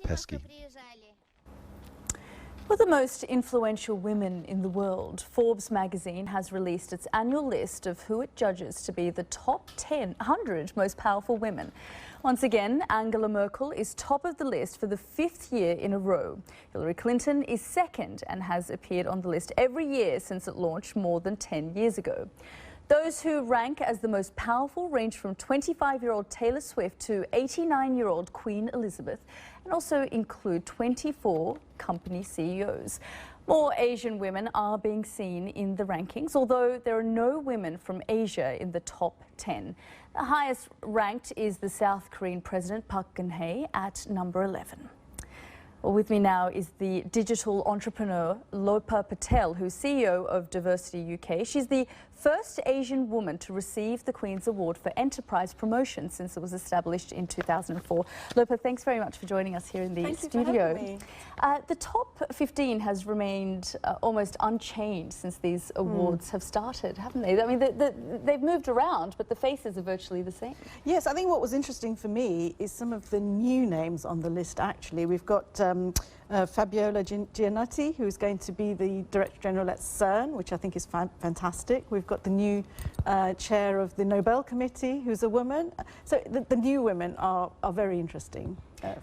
pesky. For the most influential women in the world, Forbes Magazine has released its annual list of who it judges to be the top 100 most powerful women. Once again, Angela Merkel is top of the list for the 5th year in a row. Hillary Clinton is second and has appeared on the list every year since it launched more than 10 years ago. Those who rank as the most powerful range from 25-year-old Taylor Swift to 89-year-old Queen Elizabeth, and also include 24 company CEOs. More Asian women are being seen in the rankings, although there are no women from Asia in the top 10. The highest ranked is the South Korean President Park Geun-hye at number 11. Well, with me now is the digital entrepreneur Lopa Patel, who's CEO of Diversity UK. She's the first Asian woman to receive the Queen's Award for Enterprise Promotion since it was established in 2004. Lopa, thanks very much for joining us here in the studio. For having me. The top 15 has remained almost unchanged since these awards have started, haven't they? I mean, they've moved around, but the faces are virtually the same. Yes, I think what was interesting for me is some of the new names on the list, actually. We've got Fabiola Gianotti, who's going to be the Director General at CERN, which I think is fantastic. We've got the new chair of the Nobel Committee, who's a woman. So the new women are very interesting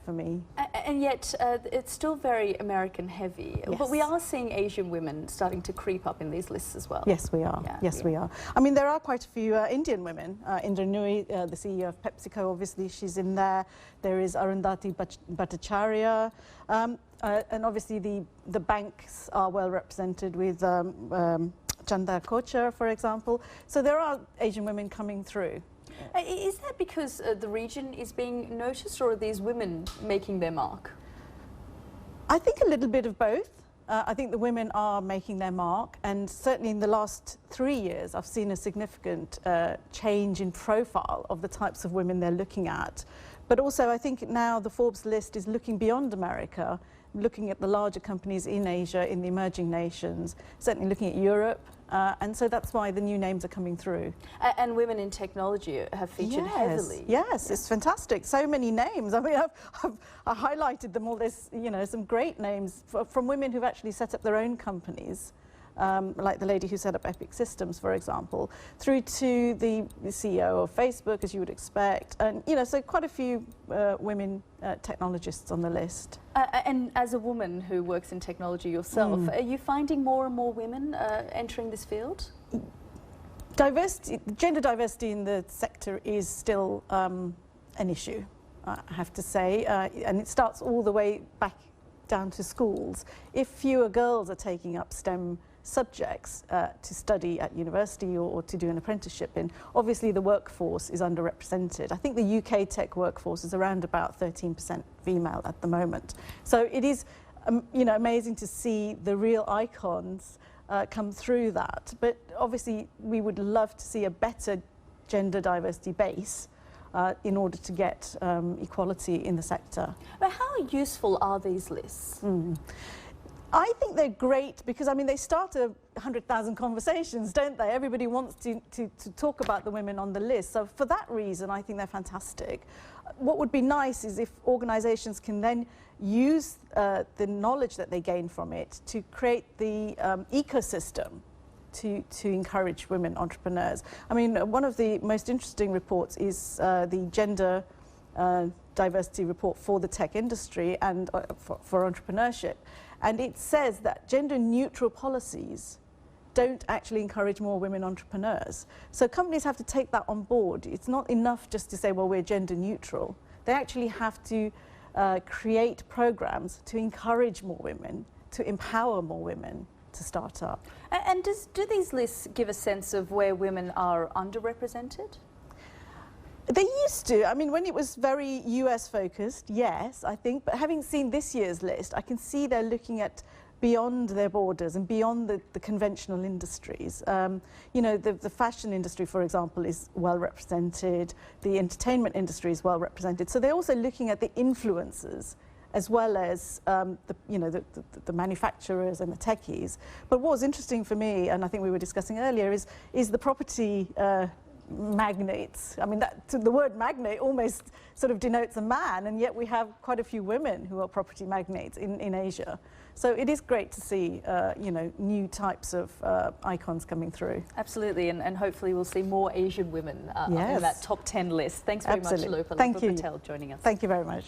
for me. And yet it's still very American heavy. Yes. But we are seeing Asian women starting to creep up in these lists as well. Yes, we are. Yeah, yes, we are. I mean, there are quite a few Indian women. Indra Nooyi, the CEO of PepsiCo, obviously, she's in there. There is Arundhati Bhattacharya. And obviously the banks are well represented with Chanda Kochhar, for example. So there are Asian women coming through. Is that because the region is being noticed, or are these women making their mark? I think a little bit of both. I think the women are making their mark, and certainly in the last 3 years I've seen a significant change in profile of the types of women they're looking at. But also I think now the Forbes list is looking beyond America, looking at the larger companies in Asia, in the emerging nations, certainly looking at Europe, and so that's why the new names are coming through. And women in technology have featured heavily. Yes, it's fantastic. So many names. I mean, I've highlighted them all. There's, you know, some great names from women who've actually set up their own companies. Like the lady who set up Epic Systems, for example, through to the CEO of Facebook, as you would expect, and you know, so quite a few women technologists on the list. And as a woman who works in technology yourself, are you finding more and more women entering this field? Diversity, gender diversity in the sector is still an issue, I have to say, and it starts all the way back down to schools. If fewer girls are taking up STEM subjects to study at university or to do an apprenticeship in, obviously the workforce is underrepresented. I think the UK tech workforce is around about 13% female at the moment. So it is you know, amazing to see the real icons come through that. But obviously we would love to see a better gender diversity base in order to get equality in the sector. But how useful are these lists? I think they're great because, I mean, they start 100,000 conversations, don't they? Everybody wants to talk about the women on the list. So for that reason, I think they're fantastic. What would be nice is if organisations can then use the knowledge that they gain from it to create the ecosystem to encourage women entrepreneurs. I mean, one of the most interesting reports is the gender diversity report for the tech industry and for entrepreneurship. And it says that gender-neutral policies don't actually encourage more women entrepreneurs. So companies have to take that on board. It's not enough just to say, well, we're gender-neutral. They actually have to create programs to encourage more women, to empower more women to start up. And do these lists give a sense of where women are underrepresented? They used to. I mean, when it was very US focused, yes, I think. But having seen this year's list, I can see they're looking at beyond their borders and beyond the conventional industries. You know, the fashion industry, for example, is well represented. The entertainment industry is well represented. So they're also looking at the influencers as well as the manufacturers and the techies. But what was interesting for me, and I think we were discussing earlier, is the property magnates. I mean, the word magnate almost sort of denotes a man, and yet we have quite a few women who are property magnates in Asia. So it is great to see, you know, new types of icons coming through. Absolutely, and hopefully we'll see more Asian women Yes. in that top 10 list. Thanks very much, Lopa. Thank Lopa you. Patel joining us. Thank you very much.